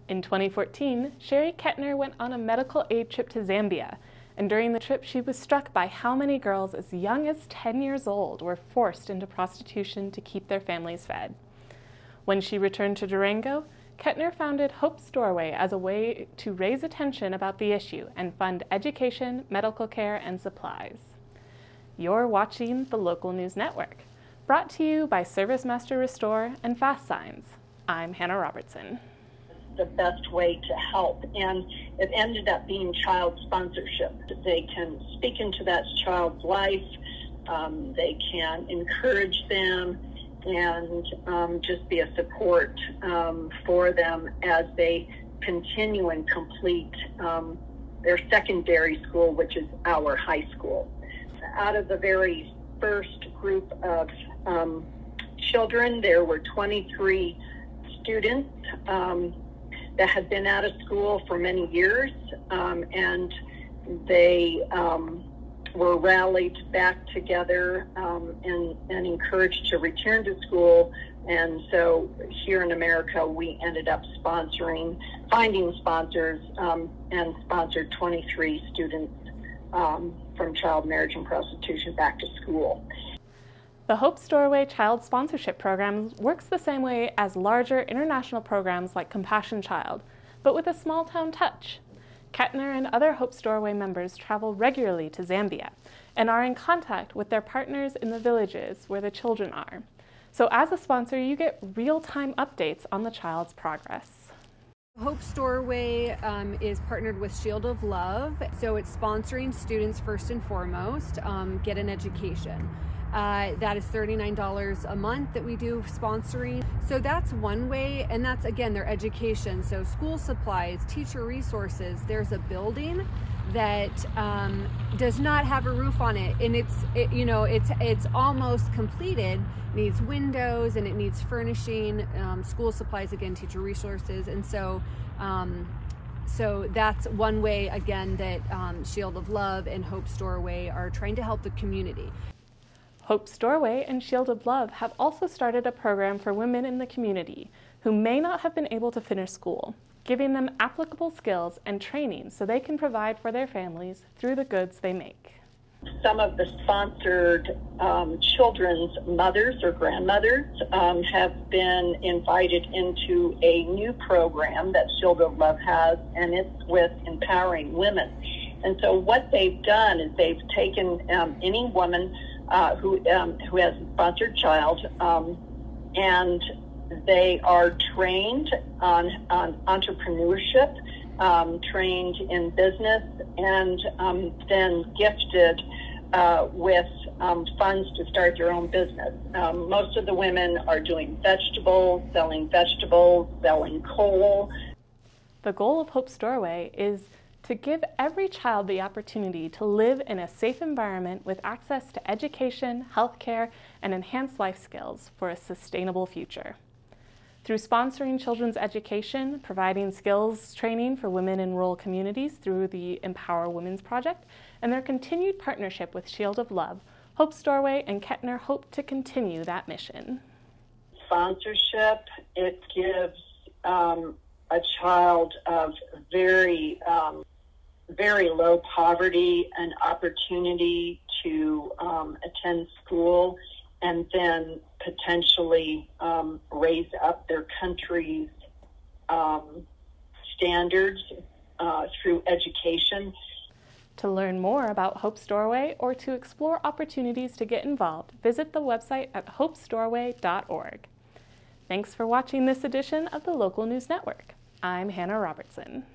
In 2014, Sherry Kettner went on a medical aid trip to Zambia, and during the trip she was struck by how many girls as young as 10 years old were forced into prostitution to keep their families fed. When she returned to Durango, Kettner founded Hope's Doorway as a way to raise attention about the issue and fund education, medical care, and supplies. You're watching the Local News Network, brought to you by Service Master Restore and Fast Signs. I'm Hannah Robertson. The best way to help, and it ended up being child sponsorship. They can speak into that child's life, they can encourage them, and just be a support for them as they continue and complete their secondary school, which is our high school. Out of the very first group of children, there were 23 students that had been out of school for many years, and they were rallied back together and encouraged to return to school. And so here in America, we ended up finding sponsors, and sponsored 23 students from child marriage and prostitution back to school. The Hope's Doorway Child Sponsorship Program works the same way as larger international programs like Compassion Child, but with a small-town touch. Kettner and other Hope's Doorway members travel regularly to Zambia and are in contact with their partners in the villages where the children are. So as a sponsor, you get real-time updates on the child's progress. Hope's Doorway is partnered with Shield of Love, so it's sponsoring students first and foremost, get an education. That is $39 a month that we do sponsoring. So that's one way, and that's again their education. So school supplies, teacher resources. There's a building that does not have a roof on it, and it's almost completed. Needs windows and it needs furnishing. School supplies, again, teacher resources, and so that's one way again that Shield of Love and Hope's Doorway are trying to help the community. Hope's Doorway and Shield of Love have also started a program for women in the community who may not have been able to finish school, giving them applicable skills and training so they can provide for their families through the goods they make. Some of the sponsored children's mothers or grandmothers have been invited into a new program that Shield of Love has, and it's with empowering women. And so what they've done is they've taken any woman who has a sponsored child, and they are trained on entrepreneurship, trained in business, and then gifted with funds to start their own business. Most of the women are doing selling coal. The goal of Hope's Doorway is to give every child the opportunity to live in a safe environment with access to education, healthcare, and enhanced life skills for a sustainable future. Through sponsoring children's education, providing skills training for women in rural communities through the Empower Women's Project, and their continued partnership with Shield of Love, Hope's Doorway and Kettner hope to continue that mission. Sponsorship, it gives a child of very low poverty an opportunity to attend school and then potentially raise up their country's standards through education. To learn more about Hope's Doorway or to explore opportunities to get involved, visit the website at hopesdoorway.org. Thanks for watching this edition of the Local News Network. I'm Hannah Robertson.